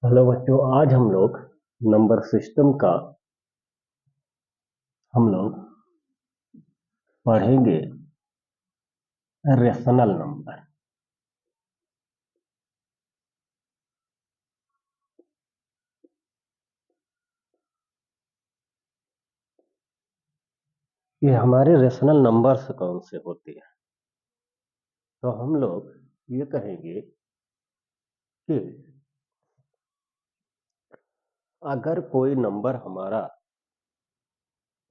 Hello बच्चों, आज हम लोग नंबर सिस्टम का हम लोग पढ़ेंगे रेशनल नंबर। ये हमारे रेशनल नंबर्स कौन से होते हैं? तो हम लोग ये कहेंगे कि अगर कोई नंबर हमारा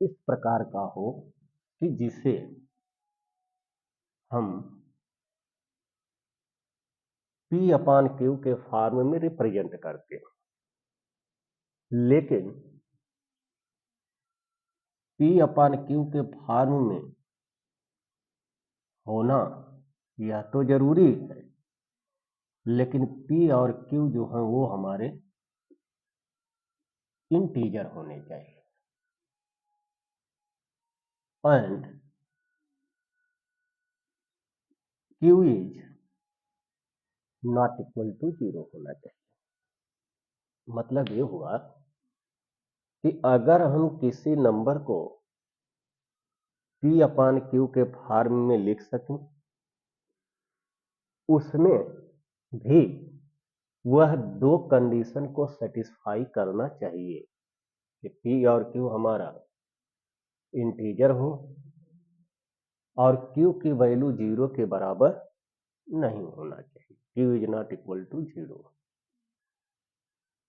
इस प्रकार का हो कि जिसे हम P अपान Q के फॉर्म में रिप्रेजेंट करते हैं, लेकिन P अपान Q के फॉर्म में होना यह तो जरूरी है, लेकिन P और Q जो है वो हमारे इंटीजर होने चाहिए। And Q is not equal to 0 होना चाहिए। मतलब ये हुआ कि अगर हम किसी नंबर को P अपान Q के फॉर्म में लिख सकें, उसमें भी वह दो कंडीशन को सेटिस्फाई करना चाहिए कि P और Q हमारा इंटीजर हो और Q की वैल्यू 0 के बराबर नहीं होना चाहिए। Q is not equal to 0।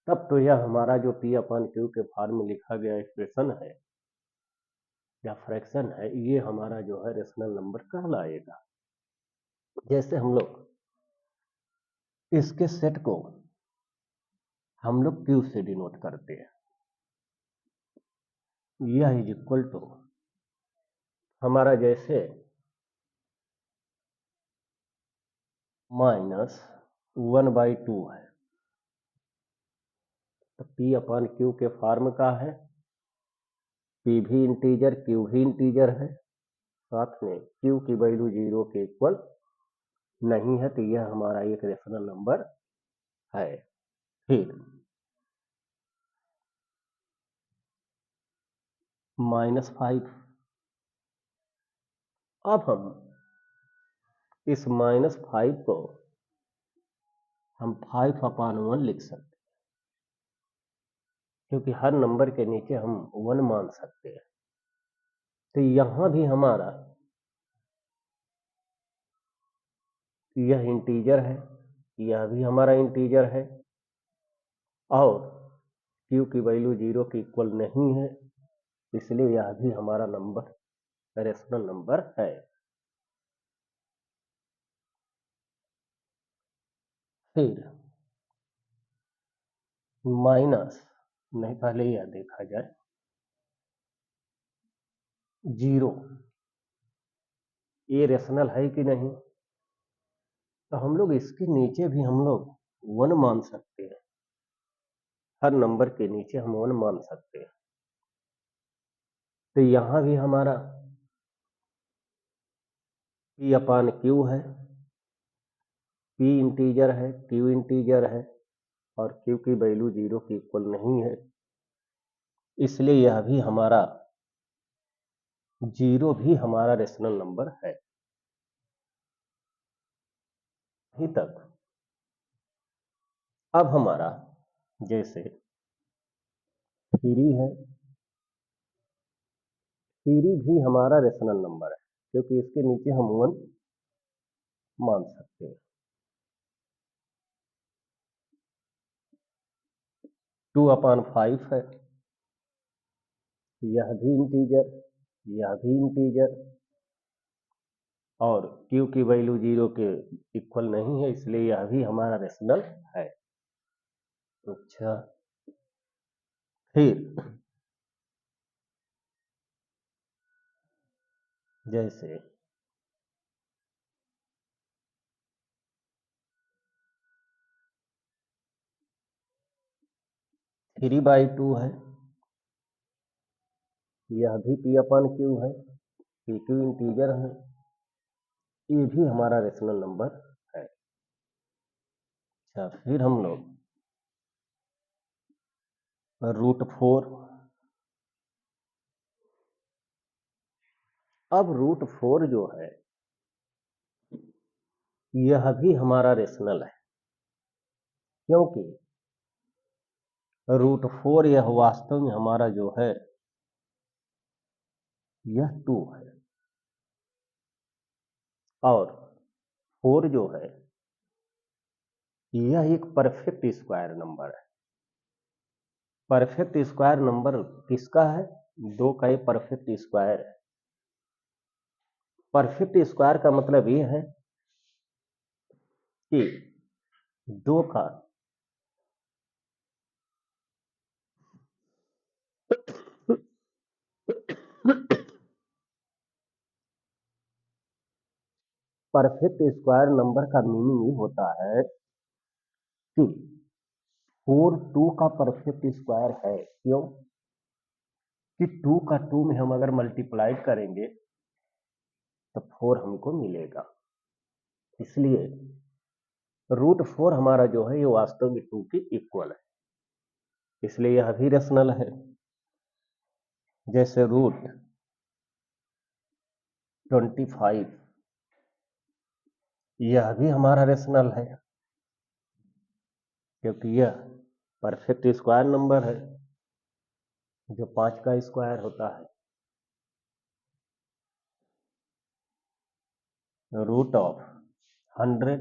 तब तो यह हमारा जो P अपान Q के फॉर्म में लिखा गया एक्सप्रेशन है या फ्रैक्शन है, ये हमारा जो है रेशनल नंबर कहलाएगा। जैसे हम लोग इसके सेट को हम लोग Q से डिनोट करते हैं। यह इज इक्वल टू हमारा जैसे -1/2 है, तो P अपान Q के फॉर्म का है। P भी इंटीजर, Q भी इंटीजर है, साथ में Q की वैल्यू 0 के इक्वल नहीं है, तो यह हमारा एक रेशनल नंबर है। फिर -5, अब हम इस -5 को हम 5 अपान 1 लिख सकते हैं, क्योंकि हर नंबर के नीचे हम 1 मान सकते हैं। तो यहां भी हमारा यह इंटीजर है, यह भी हमारा इंटीजर है, और Q की वैल्यू 0 के इक्वल नहीं है, इसलिए यह भी हमारा नंबर रेशनल नंबर है। फिर माइनस, नहीं पहले यह देखा जाए, 0 ये रेशनल है कि नहीं। तो हम लोग इसके नीचे भी हम लोग 1 मान सकते हैं, हर नंबर के नीचे हम 1 मान सकते हैं। तो यहां भी हमारा P अपान Q है, P इंटीजर है, Q इंटीजर है, और Q की वैल्यू 0 के इक्वल नहीं है, इसलिए यह भी हमारा 0 भी हमारा रेशनल नंबर है। अभी तक अब हमारा जैसे 3 है, 3 भी हमारा रेशनल नंबर है, क्योंकि इसके नीचे हम 1 मान सकते हैं। 2 अपान 5 है, यह भी इंटीजर, यह भी इंटीजर, और Q की वैल्यू 0 के इक्वल नहीं है, इसलिए यह भी हमारा रेशनल है। अच्छा, फिर जैसे 3/2 है, यह भी P अपान Q है, Q इंटीजर है, ये भी हमारा रेशनल नंबर है। अच्छा, फिर हम लोग √4। अब √4 जो है यह भी हमारा रेशनल है, क्योंकि √4 यह वास्तव में हमारा जो है यह 2 है, और 4 जो है यह एक परफेक्ट स्क्वायर नंबर है। परफेक्ट स्क्वायर नंबर किसका है? 2 का ही परफेक्ट स्क्वायर है। परफेक्ट स्क्वायर का मतलब यह है कि 2 का परफेक्ट स्क्वायर नंबर का मीनिंग ये होता है कि 4 2 का परफेक्ट स्क्वायर है। क्यों? कि 2 का 2 में हम अगर मल्टीप्लाइड करेंगे तो 4 हमको मिलेगा, इसलिए √4 हमारा जो है ये वास्तव में 2 के इक्वल है, इसलिए यह भी रेशनल है। जैसे √25 यह भी हमारा रेशनल है, क्योंकि यह परफेक्ट स्क्वायर नंबर है जो 5 का स्क्वायर होता है। √100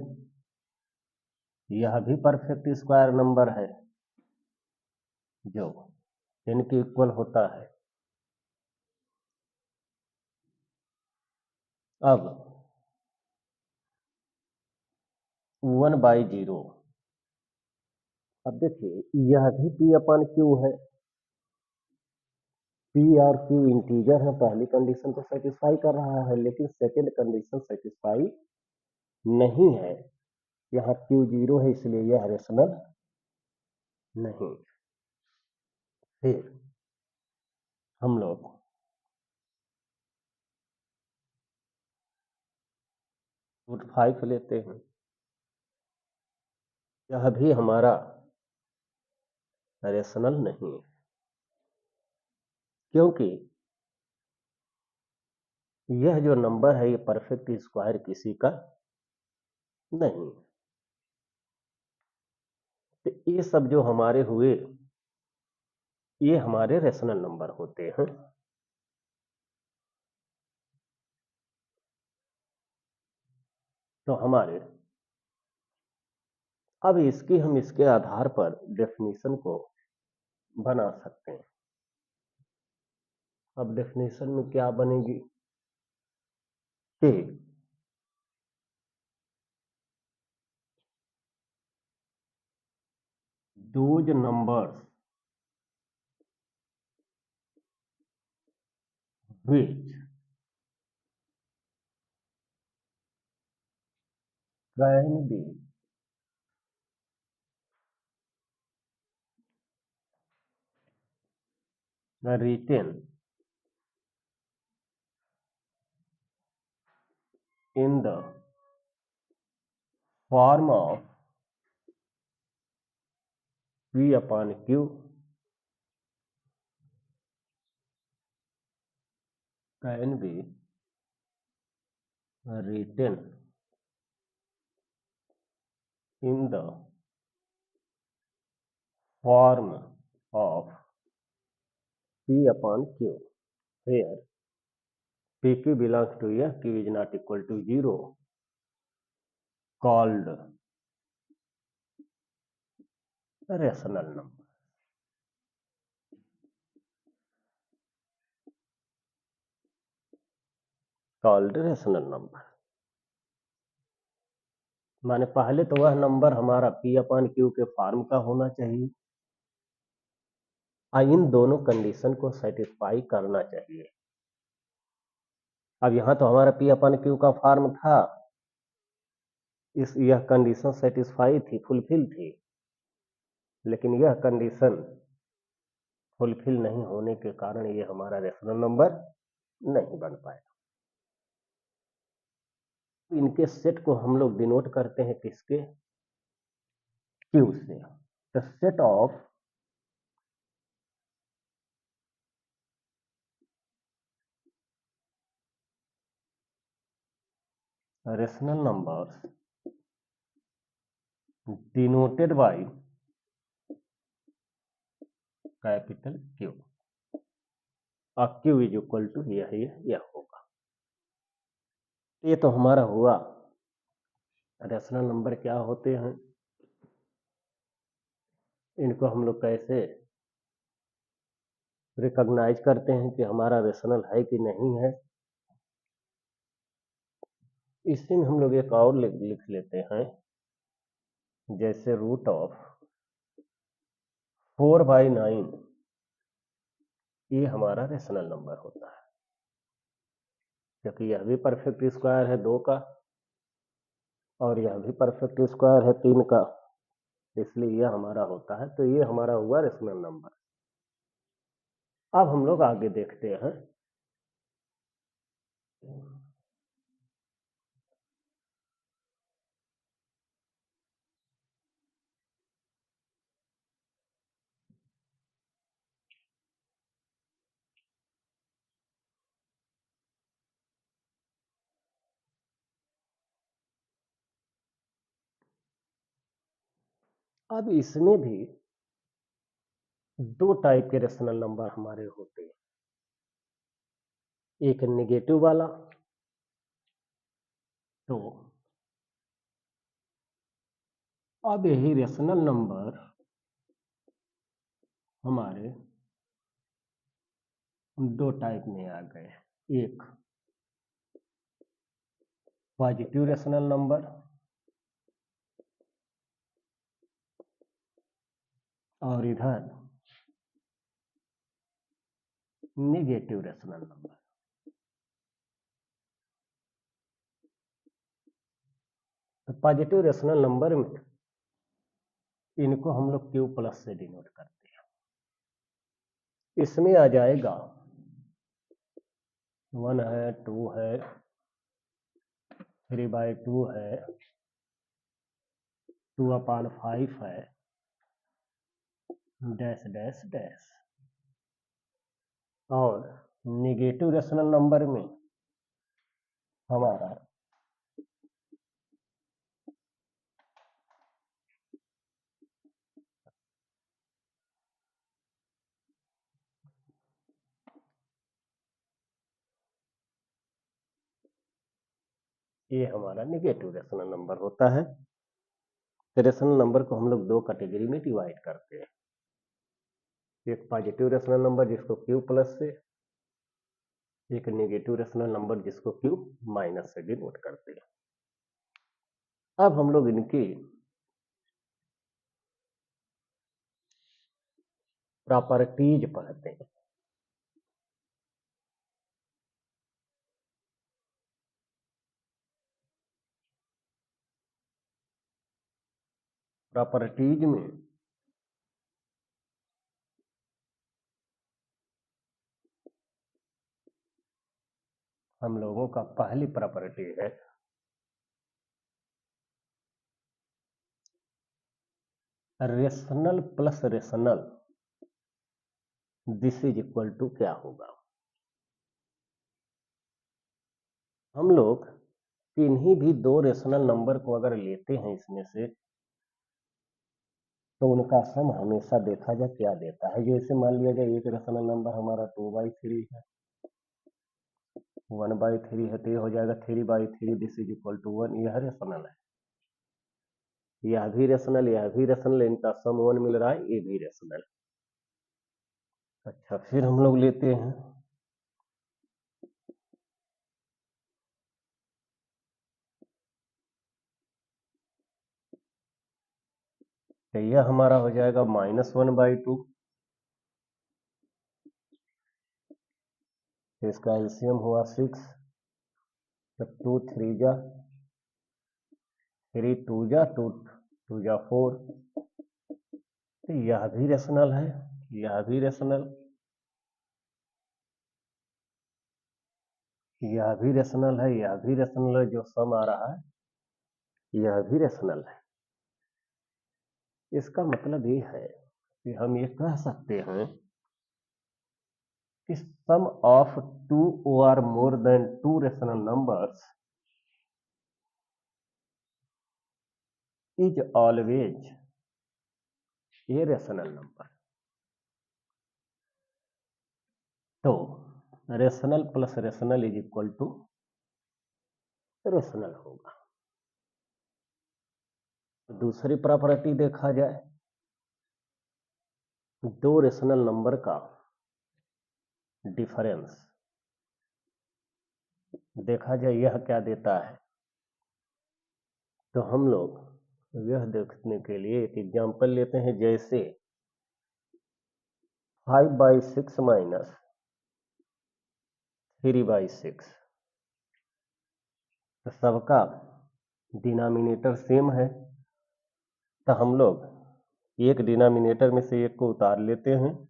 यह भी परफेक्ट स्क्वायर नंबर है जो 10 के इक्वल होता है। अब 1/0, अब देखिए यह भी P/Q है। P और Q इंटीजर है, पहली कंडीशन को सेटिस्फाई कर रहा है, लेकिन सेकंड कंडीशन सेटिस्फाई नहीं है। यहाँ Q 0 है, इसलिए यह रेशनल नहीं। फिर हम लोग √5 लेते हैं, यह भी हमारा रेशनल नहीं है, क्योंकि यह जो नंबर है ये परफेक्ट स्क्वायर किसी का नहीं है। तो ये सब जो हमारे हुए ये हमारे रेशनल नंबर होते हैं। तो हमारे अब हम इसके आधार पर डेफिनेशन को बना सकते हैं। अब डेफिनेशन में क्या बनेगी कि those numbers which can be written in the form of P/Q can be written in the form of P/Q, where PQ belongs to a Q is not equal to 0, called rational number. Called rational number माने पहले तो वह number हमारा P/Q के form का होना चाहिए और इन दोनों कंडीशन को सेटिस्फाई करना चाहिए। अब यहां तो हमारा P/Q का फॉर्म था, यह कंडीशन सेटिस्फाई थी, फुलफिल थी, लेकिन यह कंडीशन फुलफिल नहीं होने के कारण ये हमारा रेशनल नंबर नहीं बन पाया। इनके सेट को हम लोग डिनोट करते हैं किसके? Q से। The set of rational numbers denoted by capital Q, और क्यू इज इक्वल टू यह होगा। ये तो हमारा हुआ रेशनल नंबर क्या होते हैं, इनको हम लोग कैसे रिकॉग्नाइज करते हैं कि हमारा रेशनल है कि नहीं है। इसी में हम लोग एक और लिख लेते हैं, जैसे रूट ऑफ 4/9, ये हमारा रेशनल नंबर होता है, क्योंकि यह भी परफेक्ट स्क्वायर है 2 का और यह भी परफेक्ट स्क्वायर है 3 का, इसलिए यह हमारा होता है। तो ये हमारा हुआ रेशनल नंबर। अब हम लोग आगे देखते हैं। अब इसमें भी 2 टाइप के रेशनल नंबर हमारे होते हैं, एक नेगेटिव वाला। तो अब यही रेशनल नंबर हमारे 2 टाइप में आ गए, एक पॉजिटिव रेशनल नंबर और इधर नेगेटिव रेशनल नंबर। तो पॉजिटिव रेशनल नंबर में इनको हम लोग क्यू प्लस से डिनोट करते हैं। इसमें आ जाएगा 1 है, 2 है, 3/2 है, 2/5 है, डैश डैश डैश। और नेगेटिव रेशनल नंबर में हमारा ये हमारा नेगेटिव रेशनल नंबर होता है। रेशनल नंबर को हम लोग 2 कैटेगरी में डिवाइड करते हैं, एक पॉजिटिव रेशनल नंबर जिसको क्यू प्लस से, एक नेगेटिव रेशनल नंबर जिसको क्यू माइनस से डिनोट करते हैं। अब हम लोग इनकी प्रॉपर्टीज पढ़ते हैं। प्रॉपर्टीज में हम लोगों का पहली प्रॉपर्टी है rational plus rational this is equal to क्या होगा। हम लोग किन्हीं भी 2 रेशनल नंबर को अगर लेते हैं इसमें से, तो उनका सम हमेशा देखा जाए क्या देता है। जैसे मान लिया जाए एक रेशनल नंबर हमारा 2/3 है, 1/3 है, तो ये हो जाएगा 3/3 दिस इज इक्वल टू 1। यह रेशनल है, यह भी रेशनल, यह भी रेशनल, इनका सम 1 मिल रहा है, ये भी रेशनल। अच्छा, फिर हम लोग लेते हैं तो यह हमारा हो जाएगा -1/2। इसका एलसीएम हुआ 6, तो 2 3 जा 3, 2 जा 2, 2 जा 4। तो यह भी रेशनल है, यह भी रेशनल, यह भी रेशनल है, यह भी रेशनल है, जो सम आ रहा है यह भी रेशनल है। इसका मतलब ये है कि हम ये कह सकते हैं कि sum of 2 or more than 2 rational numbers is always a rational number. तो rational plus rational is equal to rational होगा। दूसरी प्रॉपर्टी देखा जाए, दो रेशनल नंबर का डिफरेंस देखा जाए यह क्या देता है। तो हम लोग यह देखने के लिए एक एग्जांपल लेते हैं, जैसे 5/6 माइनस 3/6। तो सबका डिनोमिनेटर सेम है, तो हम लोग एक डिनोमिनेटर में से एक को उतार लेते हैं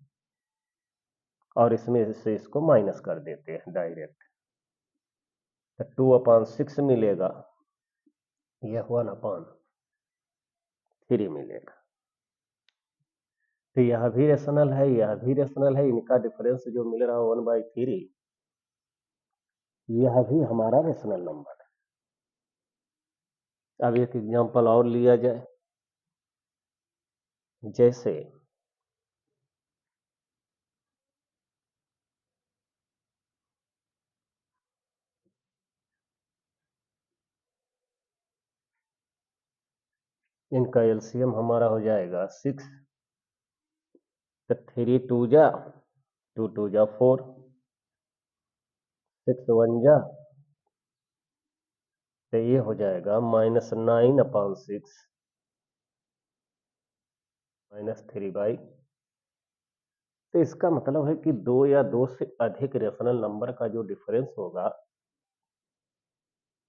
और इसमें से इसको माइनस कर देते हैं डायरेक्ट। तो 2/6 मिलेगा, यह 1/3 मिलेगा। तो यह भी रेशनल है, यह भी रेशनल है, इनका डिफरेंस जो मिल रहा है 1/3, यह भी हमारा रेशनल नंबर है। अब एक एग्जांपल और लिया जाए, जैसे इनका एलसीएम हमारा हो जाएगा 6, तो 3 2 जा 2 2 जा 4, 6 1 जा, तो ये हो जाएगा -9/6 -3/। तो इसका मतलब है कि दो या दो से अधिक रेशनल नंबर का जो डिफरेंस होगा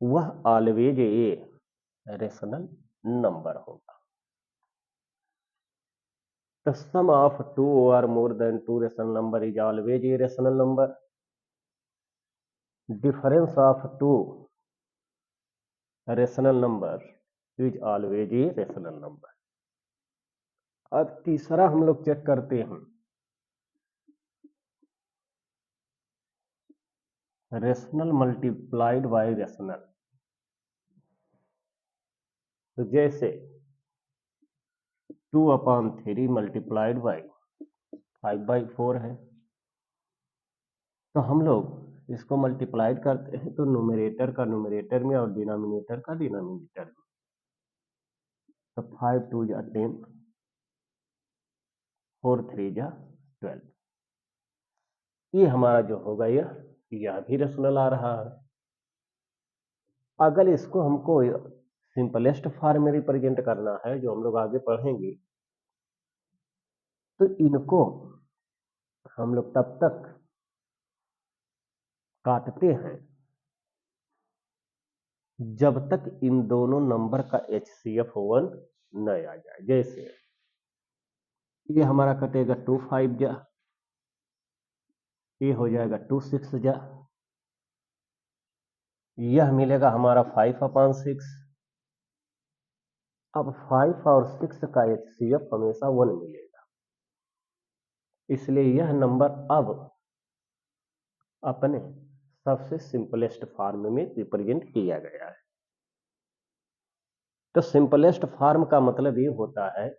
वह ऑलवेज ए रेशनल नंबर होगा। The sum of two or more than two rational number is always a rational number. Difference of two rational number is always a rational number. अब तीसरा हम लोग check करते हैं, rational multiplied by rational. तो जैसे 2/3 multiplied by 5/4 है, तो हम लोग इसको मल्टीप्लाइड करते हैं तो न्यूमरेटर का न्यूमरेटर में और डिनोमिनेटर का डिनोमिनेटर में। तो 5 2 जा 10, 4 3 जा 12, ये हमारा जो होगा यह भी रेशनल आ रहा है। अगर इसको हमको सिंपलेस्ट फॉर्म में रिप्रेजेंट करना है, जो हम लोग आगे पढ़ेंगे, तो इनको हम लोग तब तक काटते हैं जब तक इन दोनों नंबर का HCF 1 न आ जाए। जैसे ये हमारा कटेगा 2 5 जा, ये हो जाएगा 2 6 जा, यह मिलेगा हमारा 5/6। अब 5 और 6 का HCF हमेशा 1 मिलेगा, इसलिए यह नंबर अब अपने सबसे सिंपलेस्ट फॉर्म में रिप्रेजेंट किया गया है। तो सिंपलेस्ट फॉर्म का मतलब ये होता है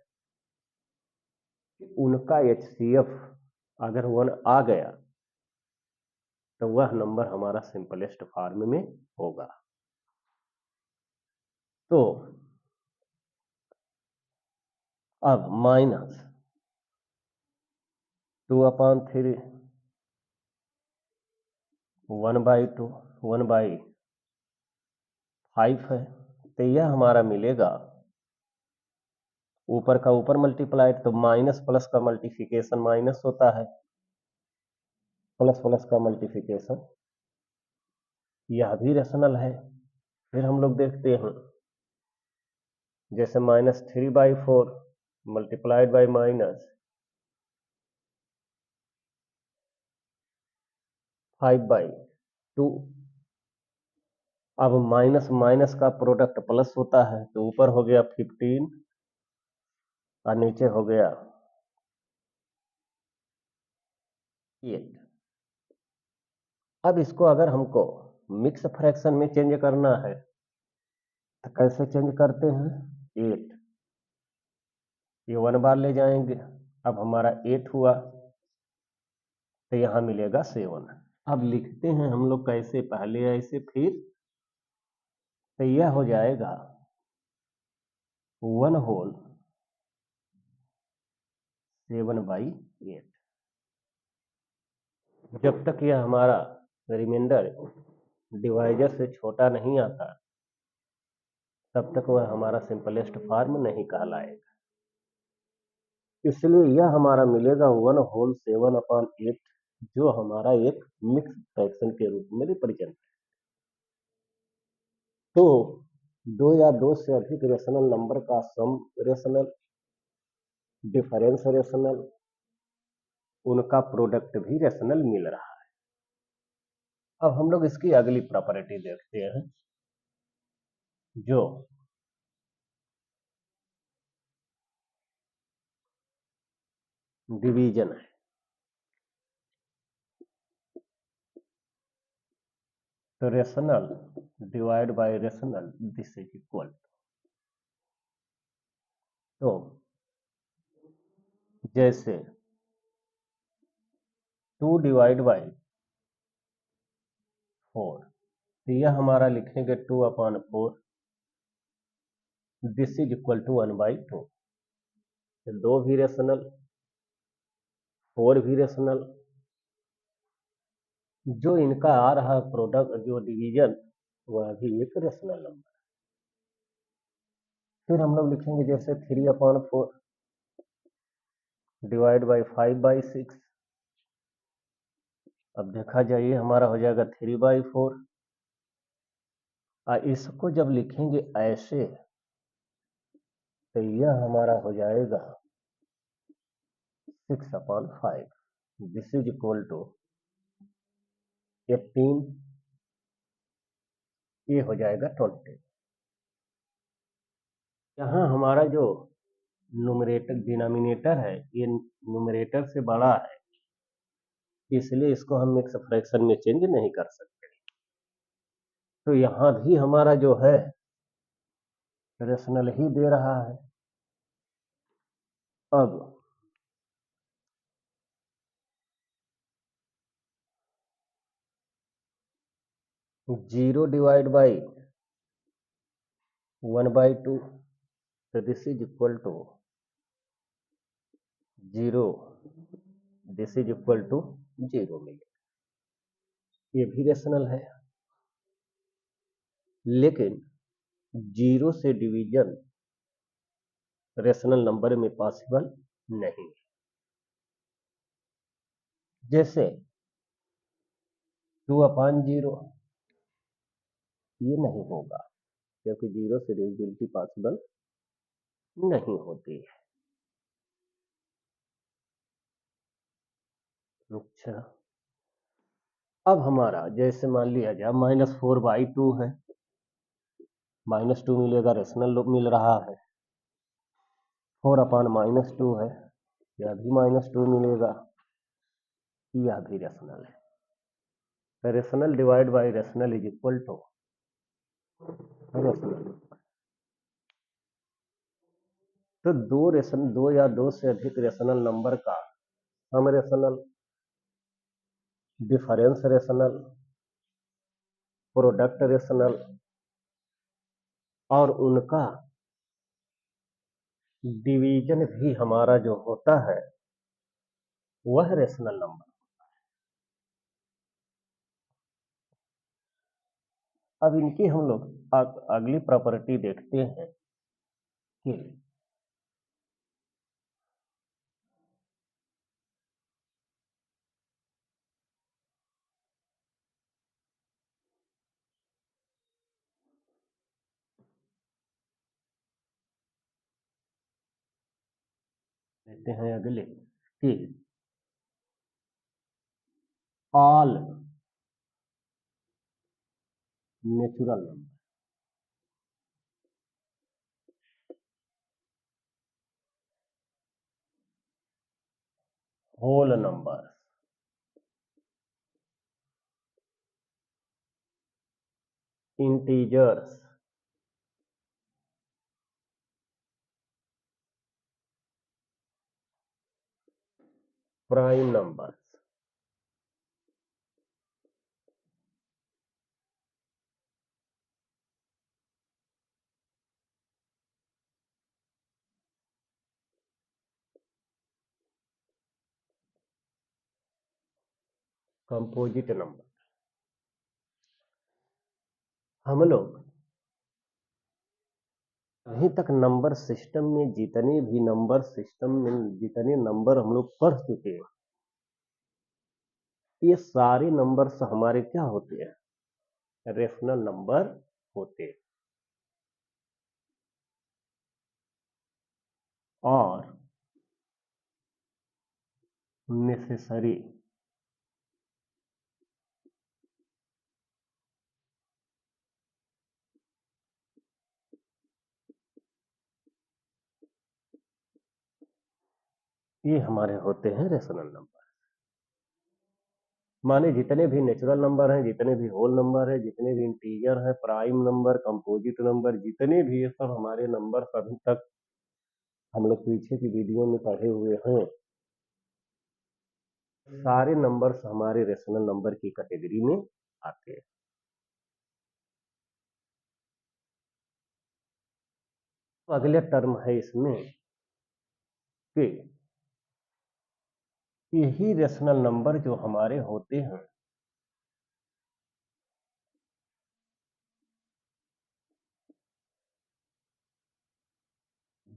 कि उनका HCF अगर 1 आ गया तो वह नंबर हमारा सिंपलेस्ट फॉर्म में होगा। तो अब -2/3 1/2 1/5 है, तो यह हमारा मिलेगा ऊपर का ऊपर मल्टीप्लाइड, तो माइनस प्लस का मल्टीप्लिकेशन माइनस होता है, प्लस प्लस का मल्टीप्लिकेशन, यह भी रेशनल है। फिर हम लोग देखते हैं, जैसे -3/4 मल्टीप्लाइड बाय -5/2। अब माइनस माइनस का प्रोडक्ट प्लस होता है, तो ऊपर हो गया 15 और नीचे हो गया 8। अब इसको अगर हमको मिक्स फ्रैक्शन में चेंज करना है तो कैसे चेंज करते हैं, 8, ये 1 बार ले जाएंगे, अब हमारा 8 हुआ तो यहाँ मिलेगा 7। अब लिखते हैं हम लोग कैसे, पहले ऐसे फिर, तो यह हो जाएगा 1 होल 7/8। जब तक यह हमारा रिमाइंडर डिवाइजर से छोटा नहीं आता तब तक वह हमारा सिंपलेस्ट फॉर्म नहीं कहलाएगा। इसलिए यह हमारा मिलेगा 1 होल 7/8, जो हमारा एक मिक्स फ्रैक्शन के रूप में रिप्रेजेंट। तो दो या दो से अधिक रेशनल नंबर का सम रेशनल, डिफरेंस रेशनल, उनका प्रोडक्ट भी रेशनल मिल रहा है। अब हम लोग इसकी अगली प्रॉपर्टी देखते हैं, जो डिवीजन है। तो rational divide by rational, this is equal. तो जैसे 2 डिवाइड बाई 4, तो यह हमारा लिखेंगे 2/4, दिस इज इक्वल टू 1/2। तो 2 भी रेशनल, 4 भी रेशनल, जो इनका आ रहा प्रोडक्ट जो डिवीजन, वह भी एक रेशनल नंबर। फिर हम लोग लिखेंगे जैसे 3/4 डिवाइड बाई 5/6। अब देखा जाइए हमारा हो जाएगा 3/4, और इसको जब लिखेंगे ऐसे तो यह हमारा हो जाएगा 6/5, दिस इज इक्वल टू 18, ये हो जाएगा 20। यहाँ हमारा जो न्यूमरेटर डिनोमिनेटर है ये न्यूमरेटर से बड़ा है, इसलिए इसको हम मिक्स फ्रैक्शन में चेंज नहीं कर सकते। तो यहाँ भी हमारा जो है रेशनल ही दे रहा है। अब 0 डिवाइड बाई 1/2, तो this is equal to 0, this is equal to 0 मिलेगा। ये भी रेशनल है, लेकिन 0 से डिवीजन रेशनल नंबर में पॉसिबल नहीं है। जैसे 2/0, ये नहीं होगा क्योंकि 0 से डिविजिबिलिटी पॉसिबल नहीं होती है। अच्छा, अब हमारा जैसे मान लिया जाए -4/2 है, -2 मिलेगा, रेशनल मिल रहा है। 4/-2 है, यह भी -2 मिलेगा, यह भी रेशनल है। Rational divide by rational is equal to rational. तो दो या दो से अधिक रेशनल नंबर का sum rational, difference rational, product rational, और उनका डिवीजन भी हमारा जो होता है वह रेशनल नंबर। अब इनकी हम लोग अगली प्रॉपर्टी देखते हैं कि देखते हैं अगले कि all natural number, whole number, integers, prime numbers. Composite number. हम लोग अभी तक नंबर सिस्टम में जितने नंबर हम लोग पढ़ चुके हैं, ये सारे नंबर्स हमारे क्या होते हैं? रेशनल नंबर होते हैं। और नेसेसरी ये हमारे होते हैं रेशनल नंबर। माने जितने भी नेचुरल नंबर हैं, जितने भी होल नंबर है, जितने भी इंटीजर है, प्राइम नंबर, कंपोजिट नंबर, जितने भी ये सब हमारे नंबर अभी तक हम लोग पीछे की वीडियो में पढ़े हुए हैं, सारे नंबर्स हमारे रेशनल नंबर की कैटेगरी में आते हैं। तो अगले टर्म है इसमें कि यही रेशनल नंबर जो हमारे होते हैं,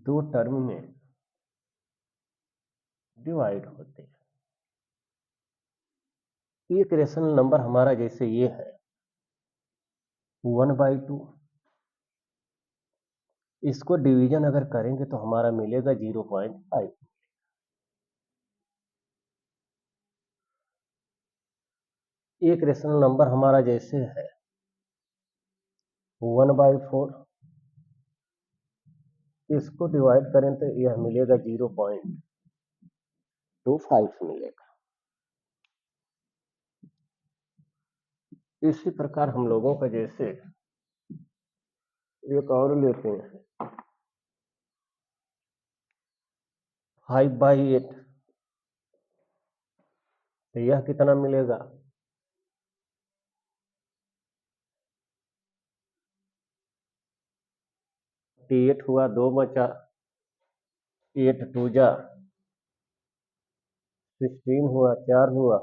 दो टर्म में डिवाइड होते हैं। एक रेशनल नंबर हमारा जैसे ये है 1/2, इसको डिवीजन अगर करेंगे तो हमारा मिलेगा 0.5। एक रेशनल नंबर हमारा जैसे है 1/4, इसको डिवाइड करें तो यह मिलेगा 0.25 मिलेगा। इसी प्रकार हम लोगों का जैसे एक और लेते हैं 5/8, तो यह कितना मिलेगा? 8 हुआ, 2 बचा, 8 2 जा 16 हुआ, 4 हुआ।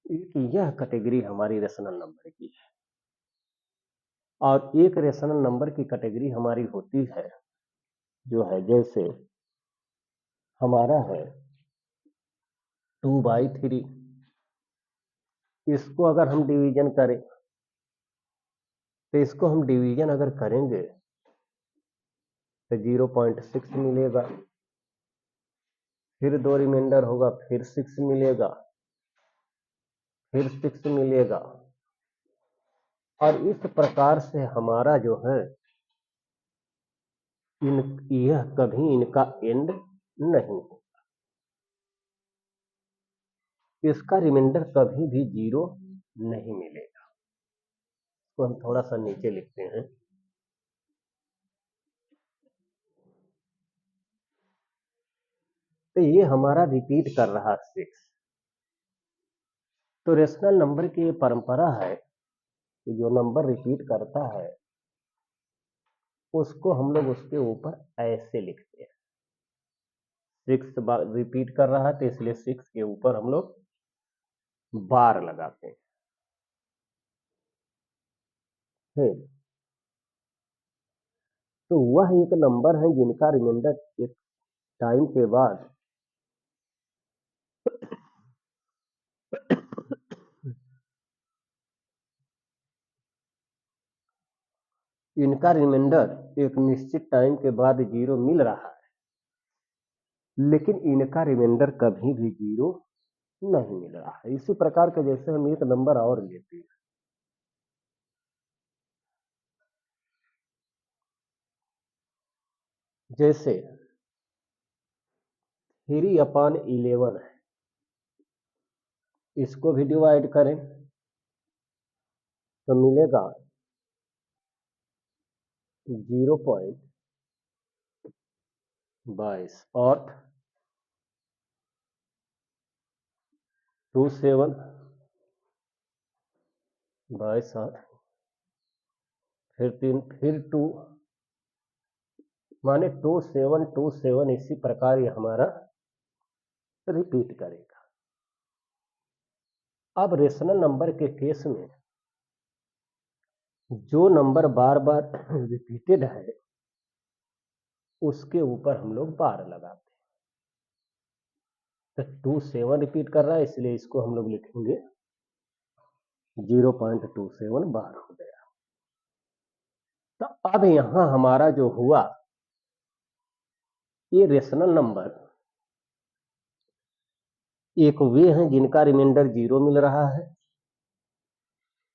एक यह कैटेगरी हमारी रेशनल नंबर की है। और एक रेशनल नंबर की कैटेगरी हमारी होती है जो है जैसे हमारा है 2/3, इसको अगर हम डिवीजन करें तो इसको हम डिवीजन अगर करेंगे तो 0.6 मिलेगा, फिर 2 रिमाइंडर होगा, फिर 6 मिलेगा, फिर 6 मिलेगा। और इस प्रकार से हमारा जो है यह कभी इनका एंड नहीं हो, इसका रिमाइंडर कभी भी 0 नहीं मिलेगा। तो हम थोड़ा सा नीचे लिखते हैं, तो ये हमारा रिपीट कर रहा 6। तो रेशनल नंबर की ये परंपरा है कि जो नंबर रिपीट करता है उसको हम लोग उसके ऊपर ऐसे लिखते हैं। 6 बार रिपीट कर रहा है तो इसलिए 6 के ऊपर हम लोग बार लगाते हैं। फिर तो वह एक नंबर है जिनका रिमाइंडर एक टाइम के बाद इनका रिमाइंडर एक निश्चित टाइम के बाद 0 मिल रहा है, लेकिन इनका रिमाइंडर कभी भी 0 नहीं मिल रहा है। इसी प्रकार के जैसे हम एक नंबर और लेते हैं, जैसे 3/11 है, इसको भी डिवाइड करें तो मिलेगा 0.11 22 और 27 22 और फिर 3 फिर 2 माने 2727 इसी प्रकार ये हमारा रिपीट करेगा। अब रेशनल नंबर के केस में जो नंबर बार बार रिपीटेड है उसके ऊपर हम लोग बार लगाते हैं। तो 27 रिपीट कर रहा है इसलिए इसको हम लोग लिखेंगे 0.27 बार हो गया। तो अब यहां हमारा जो हुआ ये रेशनल नंबर एक वे हैं जिनका रिमाइंडर 0 मिल रहा है,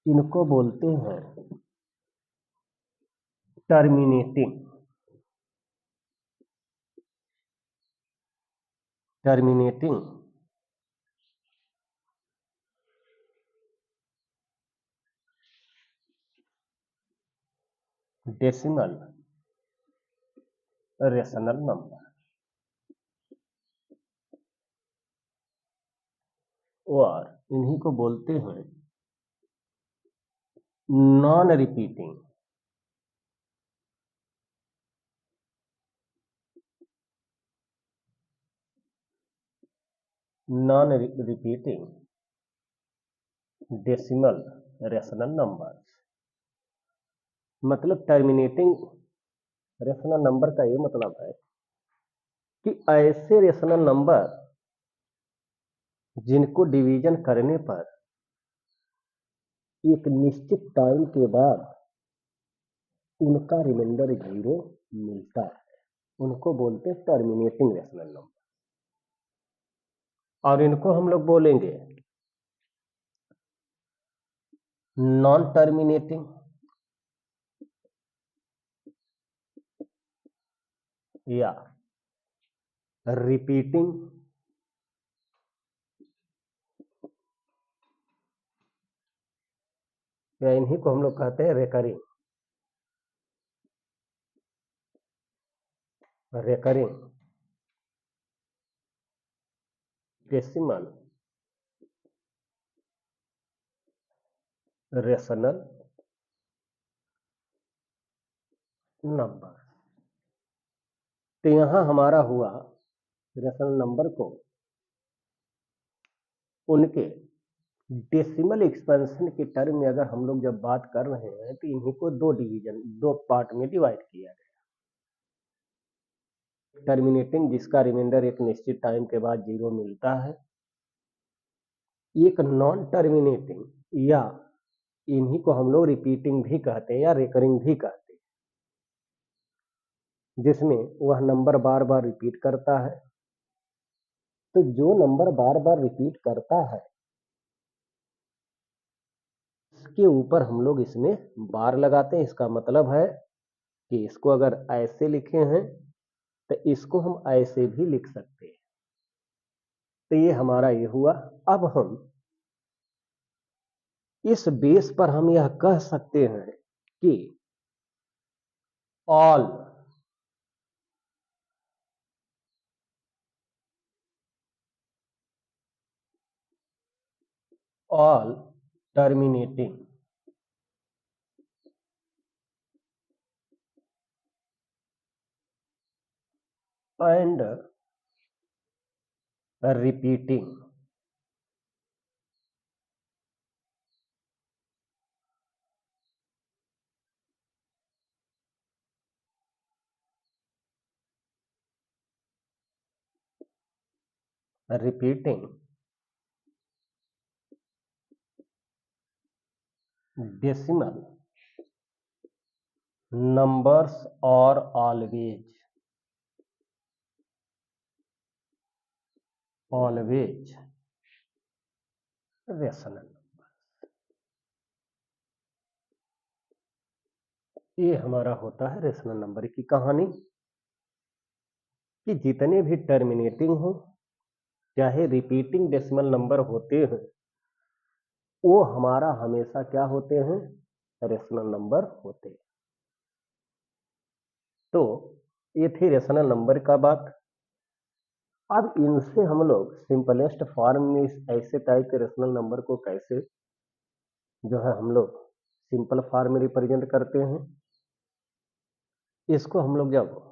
इनको बोलते हैं terminating terminating decimal rational number और इन्हीं को बोलते हैं non repeating decimal rational number. मतलब टर्मिनेटिंग रेशनल नंबर का ये मतलब है कि ऐसे रेशनल नंबर जिनको डिवीजन करने पर एक निश्चित टाइम के बाद उनका रिमाइंडर 0 मिलता है, उनको बोलते हैं टर्मिनेटिंग रेशनल नंबर। और इनको हम लोग बोलेंगे नॉन टर्मिनेटिंग या रिपीटिंग या इन्हीं को हम लोग कहते हैं recurring recurring decimal rational number. तो यहां हमारा हुआ रेशनल नंबर को उनके डेसिमल एक्सपेंशन के टर्म में अगर हम लोग जब बात कर रहे हैं तो इन्हीं को दो पार्ट में डिवाइड किया गया। टर्मिनेटिंग जिसका रिमाइंडर एक निश्चित टाइम के बाद 0 मिलता है, एक नॉन टर्मिनेटिंग या इन्हीं को हम लोग रिपीटिंग भी कहते हैं या रेकरिंग भी कहते हैं, जिसमें वह नंबर बार बार रिपीट करता है। तो जो नंबर बार बार रिपीट करता है इसके ऊपर हम लोग इसमें बार लगाते हैं। इसका मतलब है कि इसको अगर ऐसे लिखे हैं तो इसको हम ऐसे भी लिख सकते हैं। तो ये हमारा ये हुआ। अब हम इस बेस पर हम यह कह सकते हैं कि all all terminating and repeating repeating decimal numbers और ऑलवेज रेशनल। ये हमारा होता है रेशनल नंबर की कहानी कि जितने भी टर्मिनेटिंग हो चाहे रिपीटिंग डेसिमल नंबर होते हैं वो हमारा हमेशा क्या होते हैं रेशनल नंबर होते हैं। तो ये थी रेशनल नंबर का बात। अब इनसे हम लोग सिंपलेस्ट फॉर्म में ऐसे टाइप के रेशनल नंबर को कैसे जो है हम लोग सिंपल फॉर्म में रिप्रेजेंट करते हैं, इसको हम लोग जब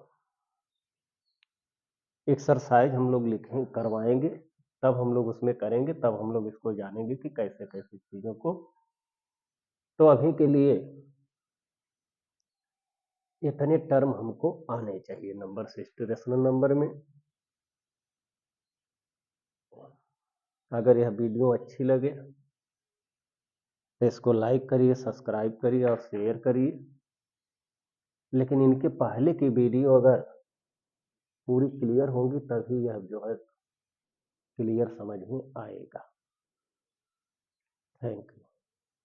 एक्सरसाइज हम लोग लिखें करवाएंगे, तब हम लोग उसमें करेंगे, तब हम लोग इसको जानेंगे कि कैसे कैसे चीज़ों को। तो अभी के लिए इतने टर्म हमको आने चाहिए नंबर सिस्टम रेशनल नंबर में। अगर यह वीडियो अच्छी लगे तो इसको लाइक करिए, सब्सक्राइब करिए और शेयर करिए। लेकिन इनके पहले की वीडियो अगर पूरी क्लियर होगी तभी यह जो है क्लियर समझ में आएगा। Thank you.